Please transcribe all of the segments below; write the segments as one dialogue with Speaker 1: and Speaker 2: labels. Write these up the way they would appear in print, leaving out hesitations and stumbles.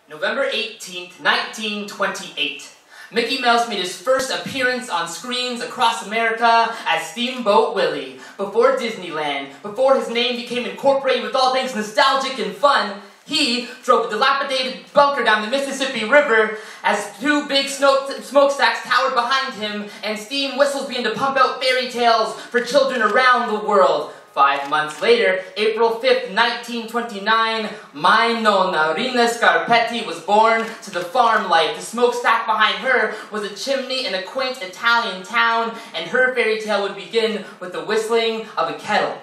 Speaker 1: November 18th, 1928. Mickey Mouse made his first appearance on screens across America as Steamboat Willie. Before Disneyland, before his name became incorporated with all things nostalgic and fun, he drove a dilapidated bunker down the Mississippi River as two big smokestacks towered behind him and steam whistles began to pump out fairy tales for children around the world. 5 months later, April 5th, 1929, my nonna, Rina Scarpetti, was born to the farm life. The smokestack behind her was a chimney in a quaint Italian town, and her fairy tale would begin with the whistling of a kettle.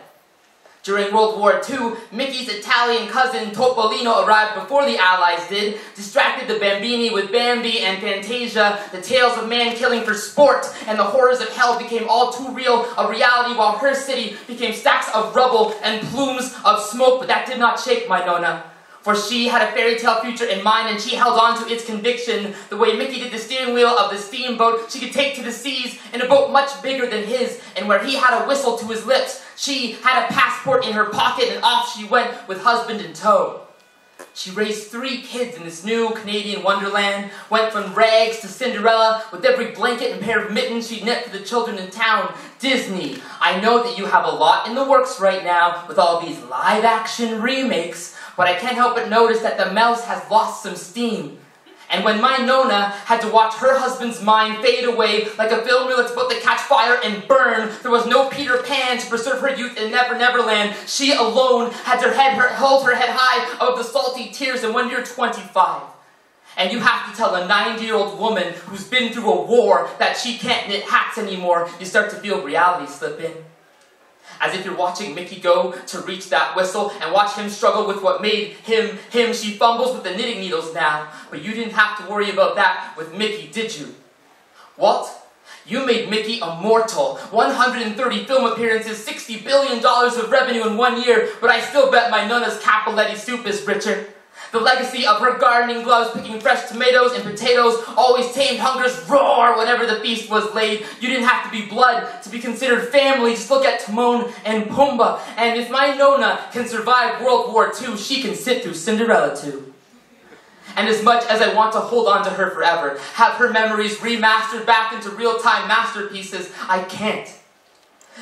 Speaker 1: During World War II, Mickey's Italian cousin Topolino arrived before the Allies did, distracted the Bambini with Bambi and Fantasia. The tales of man killing for sport and the horrors of hell became all too real a reality, while her city became stacks of rubble and plumes of smoke. But that did not shake my nonna, for she had a fairy tale future in mind, and she held on to its conviction the way Mickey did the steering wheel of the steamboat she could take to the seas in a boat much bigger than his, and where he had a whistle to his lips, she had a passport in her pocket, and off she went with husband in tow. She raised 3 kids in this new Canadian wonderland, went from rags to Cinderella with every blanket and pair of mittens she'd knit for the children in town. Disney, I know that you have a lot in the works right now with all these live-action remakes, but I can't help but notice that the mouse has lost some steam. And when my nonna had to watch her husband's mind fade away like a film reel that's about to catch fire and burn, there was no Peter Pan to preserve her youth in Never Neverland. She alone had hold her head high above the salty tears. And when you're 25, and you have to tell a 90-year-old woman who's been through a war that she can't knit hats anymore, you start to feel reality slip in. As if you're watching Mickey go to reach that whistle and watch him struggle with what made him him. She fumbles with the knitting needles now. But you didn't have to worry about that with Mickey, did you? Walt, you made Mickey immortal. 130 film appearances, $60 billion of revenue in 1 year, but I still bet my nonna's Cappelletti soup is richer. The legacy of her gardening gloves, picking fresh tomatoes and potatoes, always tamed hunger's roar whenever the feast was laid. You didn't have to be blood to be considered family. Just look at Timon and Pumbaa. And if my nonna can survive World War II, she can sit through Cinderella too. And as much as I want to hold on to her forever, have her memories remastered back into real-time masterpieces, I can't.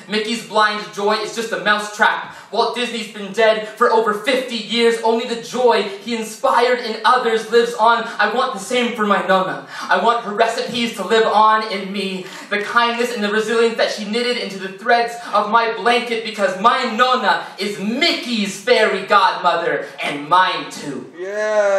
Speaker 1: Mickey's blind joy is just a mousetrap. Walt Disney's been dead for over 50 years. Only the joy he inspired in others lives on. I want the same for my nonna. I want her recipes to live on in me. The kindness and the resilience that she knitted into the threads of my blanket, because my nonna is Mickey's fairy godmother, and mine too.
Speaker 2: Yeah.